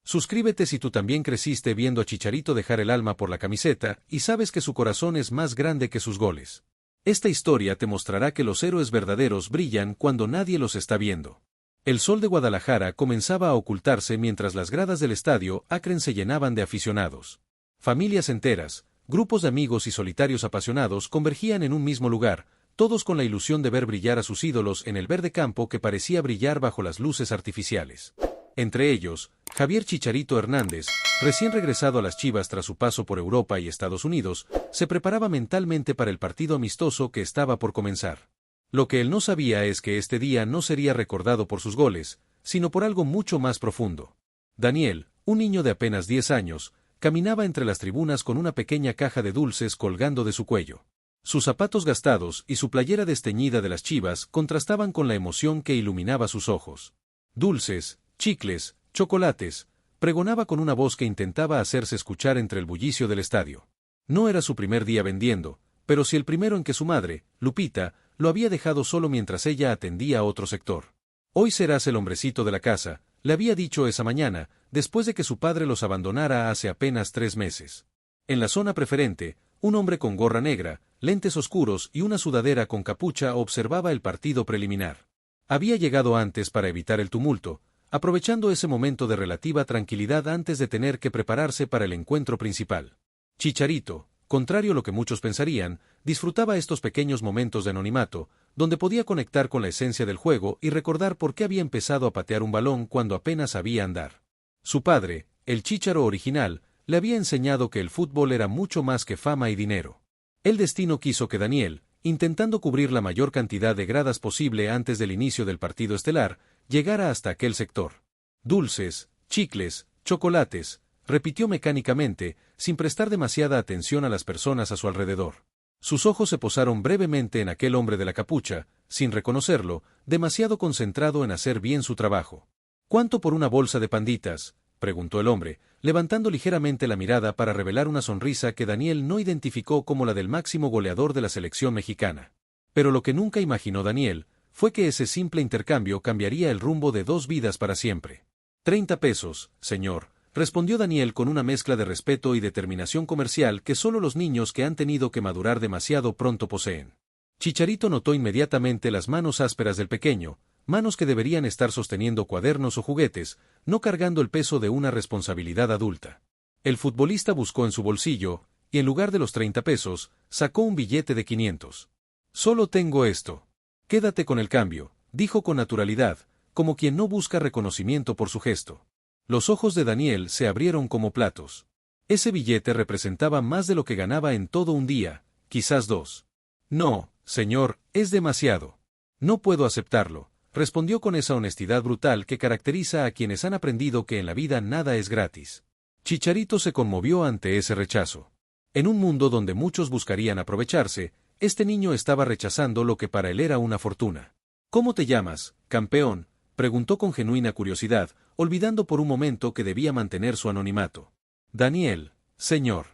Suscríbete si tú también creciste viendo a Chicharito dejar el alma por la camiseta y sabes que su corazón es más grande que sus goles. Esta historia te mostrará que los héroes verdaderos brillan cuando nadie los está viendo. El sol de Guadalajara comenzaba a ocultarse mientras las gradas del estadio Akron se llenaban de aficionados. Familias enteras, grupos de amigos y solitarios apasionados convergían en un mismo lugar, todos con la ilusión de ver brillar a sus ídolos en el verde campo que parecía brillar bajo las luces artificiales. Entre ellos, Javier Chicharito Hernández, recién regresado a las Chivas tras su paso por Europa y Estados Unidos, se preparaba mentalmente para el partido amistoso que estaba por comenzar. Lo que él no sabía es que este día no sería recordado por sus goles, sino por algo mucho más profundo. Daniel, un niño de apenas 10 años, caminaba entre las tribunas con una pequeña caja de dulces colgando de su cuello. Sus zapatos gastados y su playera desteñida de las Chivas contrastaban con la emoción que iluminaba sus ojos. Dulces, chicles, chocolates, pregonaba con una voz que intentaba hacerse escuchar entre el bullicio del estadio. No era su primer día vendiendo, pero sí el primero en que su madre, Lupita, lo había dejado solo mientras ella atendía a otro sector. Hoy serás el hombrecito de la casa, le había dicho esa mañana, después de que su padre los abandonara hace apenas 3 meses. En la zona preferente, un hombre con gorra negra, lentes oscuros y una sudadera con capucha observaba el partido preliminar. Había llegado antes para evitar el tumulto, aprovechando ese momento de relativa tranquilidad antes de tener que prepararse para el encuentro principal. Chicharito, contrario a lo que muchos pensarían, disfrutaba estos pequeños momentos de anonimato, donde podía conectar con la esencia del juego y recordar por qué había empezado a patear un balón cuando apenas sabía andar. Su padre, el chícharo original, le había enseñado que el fútbol era mucho más que fama y dinero. El destino quiso que Daniel, intentando cubrir la mayor cantidad de gradas posible antes del inicio del partido estelar, llegara hasta aquel sector. Dulces, chicles, chocolates, repitió mecánicamente, sin prestar demasiada atención a las personas a su alrededor. Sus ojos se posaron brevemente en aquel hombre de la capucha, sin reconocerlo, demasiado concentrado en hacer bien su trabajo. ¿Cuánto por una bolsa de panditas?, preguntó el hombre, levantando ligeramente la mirada para revelar una sonrisa que Daniel no identificó como la del máximo goleador de la selección mexicana. Pero lo que nunca imaginó Daniel fue que ese simple intercambio cambiaría el rumbo de 2 vidas para siempre. 30 pesos, señor, respondió Daniel con una mezcla de respeto y determinación comercial que solo los niños que han tenido que madurar demasiado pronto poseen. Chicharito notó inmediatamente las manos ásperas del pequeño, manos que deberían estar sosteniendo cuadernos o juguetes, no cargando el peso de una responsabilidad adulta. El futbolista buscó en su bolsillo, y en lugar de los 30 pesos, sacó un billete de 500. Solo tengo esto. Quédate con el cambio, dijo con naturalidad, como quien no busca reconocimiento por su gesto. Los ojos de Daniel se abrieron como platos. Ese billete representaba más de lo que ganaba en todo un día, quizás 2. No, señor, es demasiado. No puedo aceptarlo, respondió con esa honestidad brutal que caracteriza a quienes han aprendido que en la vida nada es gratis. Chicharito se conmovió ante ese rechazo. En un mundo donde muchos buscarían aprovecharse, este niño estaba rechazando lo que para él era una fortuna. ¿Cómo te llamas, campeón?, preguntó con genuina curiosidad, olvidando por un momento que debía mantener su anonimato. Daniel, señor.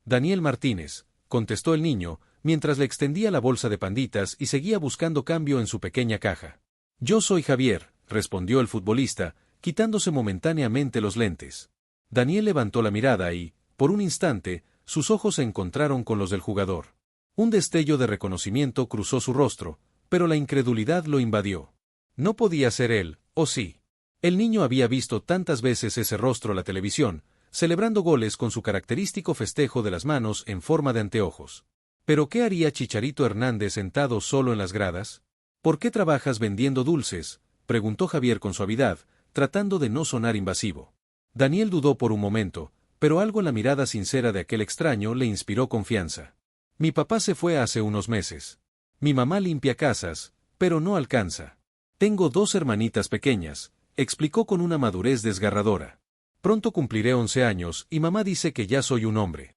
Daniel Martínez, contestó el niño, mientras le extendía la bolsa de panditas y seguía buscando cambio en su pequeña caja. Yo soy Javier, respondió el futbolista, quitándose momentáneamente los lentes. Daniel levantó la mirada y, por un instante, sus ojos se encontraron con los del jugador. Un destello de reconocimiento cruzó su rostro, pero la incredulidad lo invadió. No podía ser él, ¿o sí? El niño había visto tantas veces ese rostro en la televisión, celebrando goles con su característico festejo de las manos en forma de anteojos. ¿Pero qué haría Chicharito Hernández sentado solo en las gradas? ¿Por qué trabajas vendiendo dulces?, preguntó Javier con suavidad, tratando de no sonar invasivo. Daniel dudó por un momento, pero algo en la mirada sincera de aquel extraño le inspiró confianza. Mi papá se fue hace unos meses. Mi mamá limpia casas, pero no alcanza. Tengo 2 hermanitas pequeñas, explicó con una madurez desgarradora. Pronto cumpliré 11 años y mamá dice que ya soy un hombre.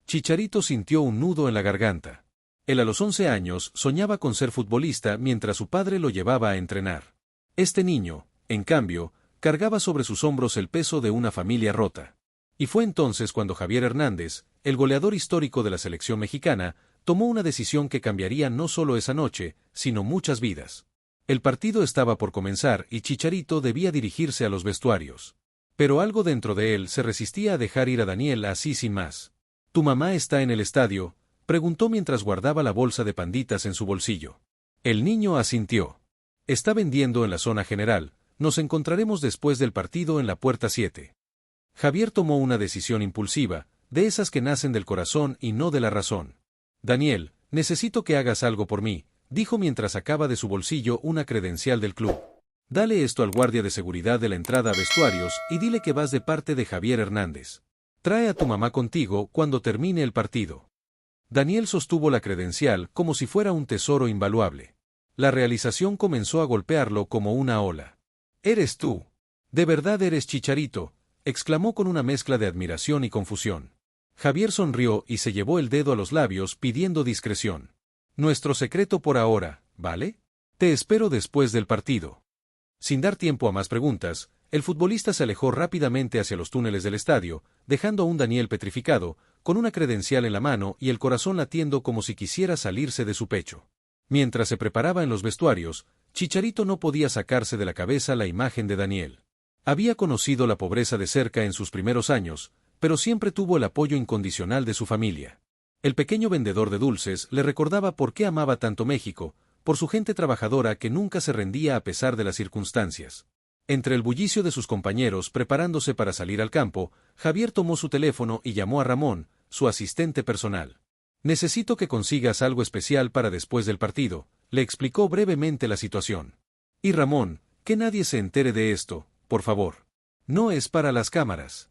Chicharito sintió un nudo en la garganta. Él a los 11 años soñaba con ser futbolista mientras su padre lo llevaba a entrenar. Este niño, en cambio, cargaba sobre sus hombros el peso de una familia rota. Y fue entonces cuando Javier Hernández, el goleador histórico de la selección mexicana, tomó una decisión que cambiaría no solo esa noche, sino muchas vidas. El partido estaba por comenzar y Chicharito debía dirigirse a los vestuarios. Pero algo dentro de él se resistía a dejar ir a Daniel así sin más. ¿Tu mamá está en el estadio?, preguntó mientras guardaba la bolsa de panditas en su bolsillo. El niño asintió. Está vendiendo en la zona general, nos encontraremos después del partido en la puerta 7. Javier tomó una decisión impulsiva, de esas que nacen del corazón y no de la razón. Daniel, necesito que hagas algo por mí, dijo mientras sacaba de su bolsillo una credencial del club. Dale esto al guardia de seguridad de la entrada a vestuarios y dile que vas de parte de Javier Hernández. Trae a tu mamá contigo cuando termine el partido. Daniel sostuvo la credencial como si fuera un tesoro invaluable. La realización comenzó a golpearlo como una ola. «¿Eres tú? ¿De verdad eres Chicharito?», exclamó con una mezcla de admiración y confusión. Javier sonrió y se llevó el dedo a los labios pidiendo discreción. «Nuestro secreto por ahora, ¿vale? Te espero después del partido». Sin dar tiempo a más preguntas, el futbolista se alejó rápidamente hacia los túneles del estadio, dejando a un Daniel petrificado, con una credencial en la mano y el corazón latiendo como si quisiera salirse de su pecho. Mientras se preparaba en los vestuarios, Chicharito no podía sacarse de la cabeza la imagen de Daniel. Había conocido la pobreza de cerca en sus primeros años, pero siempre tuvo el apoyo incondicional de su familia. El pequeño vendedor de dulces le recordaba por qué amaba tanto México, por su gente trabajadora que nunca se rendía a pesar de las circunstancias. Entre el bullicio de sus compañeros preparándose para salir al campo, Javier tomó su teléfono y llamó a Ramón, su asistente personal. «Necesito que consigas algo especial para después del partido», le explicó brevemente la situación. «Y Ramón, que nadie se entere de esto, por favor. No es para las cámaras».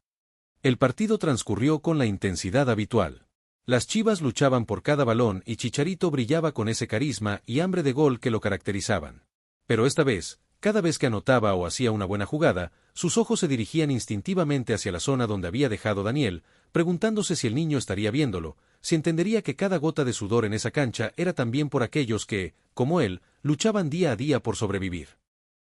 El partido transcurrió con la intensidad habitual. Las Chivas luchaban por cada balón y Chicharito brillaba con ese carisma y hambre de gol que lo caracterizaban. Pero esta vez, cada vez que anotaba o hacía una buena jugada, sus ojos se dirigían instintivamente hacia la zona donde había dejado Daniel, preguntándose si el niño estaría viéndolo, si entendería que cada gota de sudor en esa cancha era también por aquellos que, como él, luchaban día a día por sobrevivir.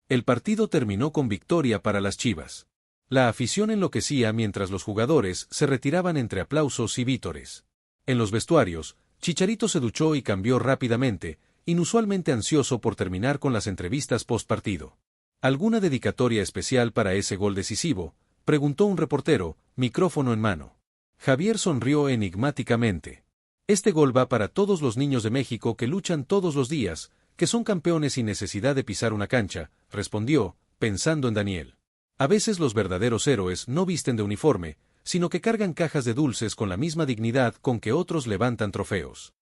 El partido terminó con victoria para las Chivas. La afición enloquecía mientras los jugadores se retiraban entre aplausos y vítores. En los vestuarios, Chicharito se duchó y cambió rápidamente, inusualmente ansioso por terminar con las entrevistas post-partido. ¿Alguna dedicatoria especial para ese gol decisivo?, preguntó un reportero, micrófono en mano. Javier sonrió enigmáticamente. «Este gol va para todos los niños de México que luchan todos los días, que son campeones sin necesidad de pisar una cancha», respondió, pensando en Daniel. «A veces los verdaderos héroes no visten de uniforme, sino que cargan cajas de dulces con la misma dignidad con que otros levantan trofeos».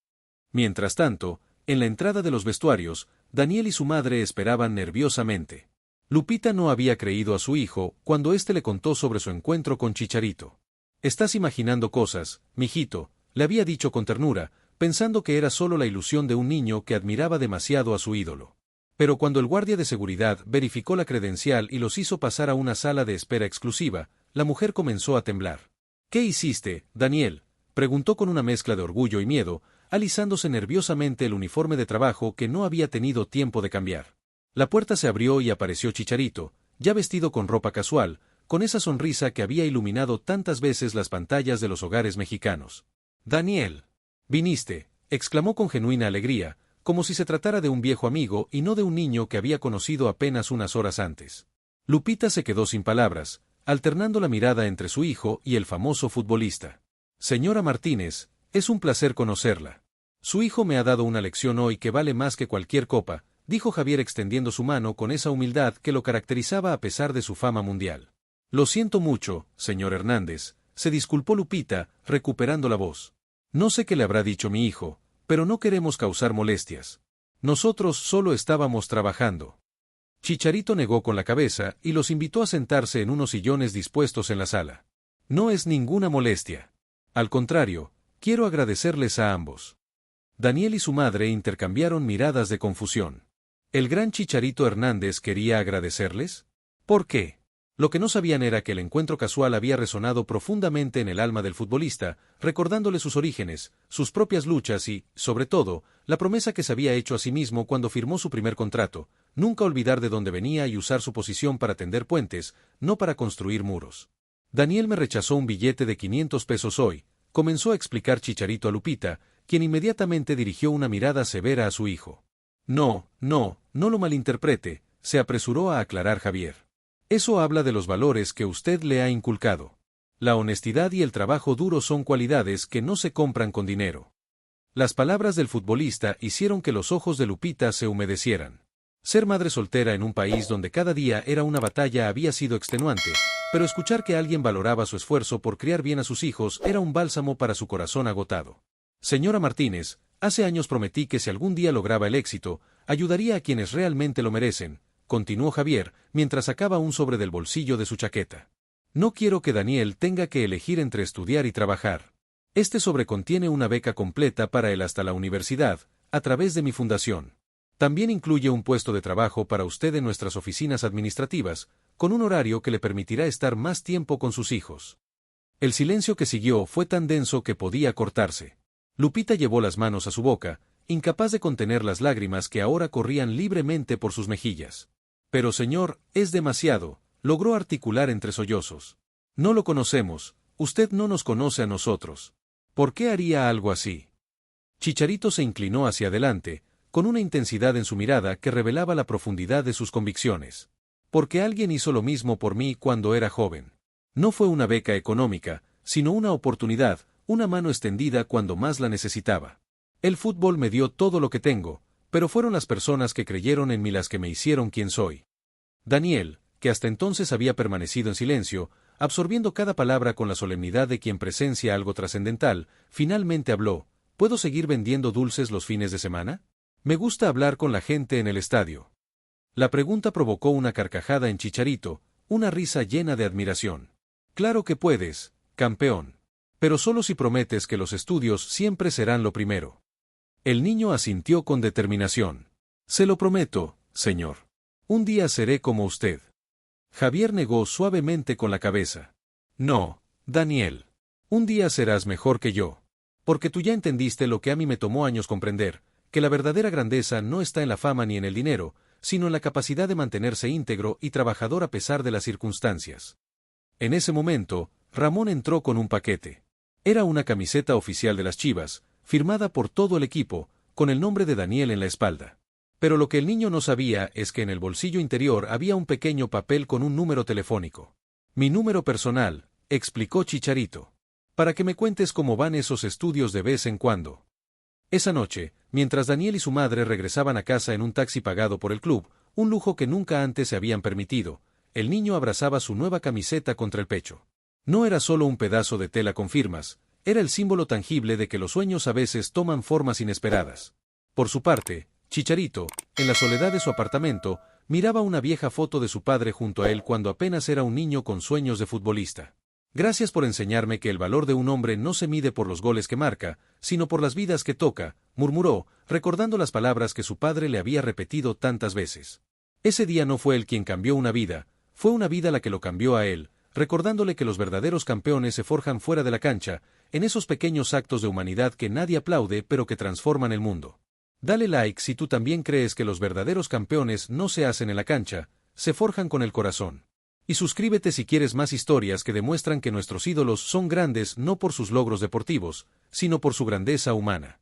Mientras tanto, en la entrada de los vestuarios, Daniel y su madre esperaban nerviosamente. Lupita no había creído a su hijo cuando éste le contó sobre su encuentro con Chicharito. «Estás imaginando cosas, mijito», le había dicho con ternura, pensando que era solo la ilusión de un niño que admiraba demasiado a su ídolo. Pero cuando el guardia de seguridad verificó la credencial y los hizo pasar a una sala de espera exclusiva, la mujer comenzó a temblar. «¿Qué hiciste, Daniel?», preguntó con una mezcla de orgullo y miedo, alisándose nerviosamente el uniforme de trabajo que no había tenido tiempo de cambiar. La puerta se abrió y apareció Chicharito, ya vestido con ropa casual, con esa sonrisa que había iluminado tantas veces las pantallas de los hogares mexicanos. «Daniel, viniste», exclamó con genuina alegría, como si se tratara de un viejo amigo y no de un niño que había conocido apenas unas horas antes. Lupita se quedó sin palabras, alternando la mirada entre su hijo y el famoso futbolista. «Señora Martínez, es un placer conocerla. Su hijo me ha dado una lección hoy que vale más que cualquier copa», dijo Javier extendiendo su mano con esa humildad que lo caracterizaba a pesar de su fama mundial. «Lo siento mucho, señor Hernández», se disculpó Lupita, recuperando la voz. «No sé qué le habrá dicho mi hijo, pero no queremos causar molestias. Nosotros solo estábamos trabajando». Chicharito negó con la cabeza y los invitó a sentarse en unos sillones dispuestos en la sala. «No es ninguna molestia. Al contrario, quiero agradecerles a ambos». Daniel y su madre intercambiaron miradas de confusión. ¿El gran Chicharito Hernández quería agradecerles? ¿Por qué? Lo que no sabían era que el encuentro casual había resonado profundamente en el alma del futbolista, recordándole sus orígenes, sus propias luchas y, sobre todo, la promesa que se había hecho a sí mismo cuando firmó su primer contrato: nunca olvidar de dónde venía y usar su posición para tender puentes, no para construir muros. «Daniel me rechazó un billete de 500 pesos hoy», comenzó a explicar Chicharito a Lupita, quien inmediatamente dirigió una mirada severa a su hijo. No lo malinterprete», se apresuró a aclarar Javier. Eso habla de los valores que usted le ha inculcado. La honestidad y el trabajo duro son cualidades que no se compran con dinero. Las palabras del futbolista hicieron que los ojos de Lupita se humedecieran. Ser madre soltera en un país donde cada día era una batalla había sido extenuante, pero escuchar que alguien valoraba su esfuerzo por criar bien a sus hijos era un bálsamo para su corazón agotado. Señora Martínez, hace años prometí que si algún día lograba el éxito, ayudaría a quienes realmente lo merecen, continuó Javier, mientras sacaba un sobre del bolsillo de su chaqueta. No quiero que Daniel tenga que elegir entre estudiar y trabajar. Este sobre contiene una beca completa para él hasta la universidad, a través de mi fundación. También incluye un puesto de trabajo para usted en nuestras oficinas administrativas, con un horario que le permitirá estar más tiempo con sus hijos. El silencio que siguió fue tan denso que podía cortarse. Lupita llevó las manos a su boca, incapaz de contener las lágrimas que ahora corrían libremente por sus mejillas. Pero señor, es demasiado, logró articular entre sollozos. No lo conocemos, usted no nos conoce a nosotros. ¿Por qué haría algo así? Chicharito se inclinó hacia adelante, con una intensidad en su mirada que revelaba la profundidad de sus convicciones. Porque alguien hizo lo mismo por mí cuando era joven. No fue una beca económica, sino una oportunidad, una mano extendida cuando más la necesitaba. El fútbol me dio todo lo que tengo, pero fueron las personas que creyeron en mí las que me hicieron quien soy. Daniel, que hasta entonces había permanecido en silencio, absorbiendo cada palabra con la solemnidad de quien presencia algo trascendental, finalmente habló: ¿Puedo seguir vendiendo dulces los fines de semana? Me gusta hablar con la gente en el estadio. La pregunta provocó una carcajada en Chicharito, una risa llena de admiración. Claro que puedes, campeón. Pero solo si prometes que los estudios siempre serán lo primero. El niño asintió con determinación. Se lo prometo, señor. Un día seré como usted. Javier negó suavemente con la cabeza. No, Daniel. Un día serás mejor que yo. Porque tú ya entendiste lo que a mí me tomó años comprender, que la verdadera grandeza no está en la fama ni en el dinero, sino en la capacidad de mantenerse íntegro y trabajador a pesar de las circunstancias. En ese momento, Ramón entró con un paquete. Era una camiseta oficial de las Chivas, firmada por todo el equipo, con el nombre de Daniel en la espalda. Pero lo que el niño no sabía es que en el bolsillo interior había un pequeño papel con un número telefónico. Mi número personal, explicó Chicharito. Para que me cuentes cómo van esos estudios de vez en cuando. Esa noche, mientras Daniel y su madre regresaban a casa en un taxi pagado por el club, un lujo que nunca antes se habían permitido, el niño abrazaba su nueva camiseta contra el pecho. No era solo un pedazo de tela con firmas, era el símbolo tangible de que los sueños a veces toman formas inesperadas. Por su parte, Chicharito, en la soledad de su apartamento, miraba una vieja foto de su padre junto a él cuando apenas era un niño con sueños de futbolista. Gracias por enseñarme que el valor de un hombre no se mide por los goles que marca, sino por las vidas que toca, murmuró, recordando las palabras que su padre le había repetido tantas veces. Ese día no fue él quien cambió una vida, fue una vida la que lo cambió a él, recordándole que los verdaderos campeones se forjan fuera de la cancha, en esos pequeños actos de humanidad que nadie aplaude pero que transforman el mundo. Dale like si tú también crees que los verdaderos campeones no se hacen en la cancha, se forjan con el corazón. Y suscríbete si quieres más historias que demuestran que nuestros ídolos son grandes no por sus logros deportivos, sino por su grandeza humana.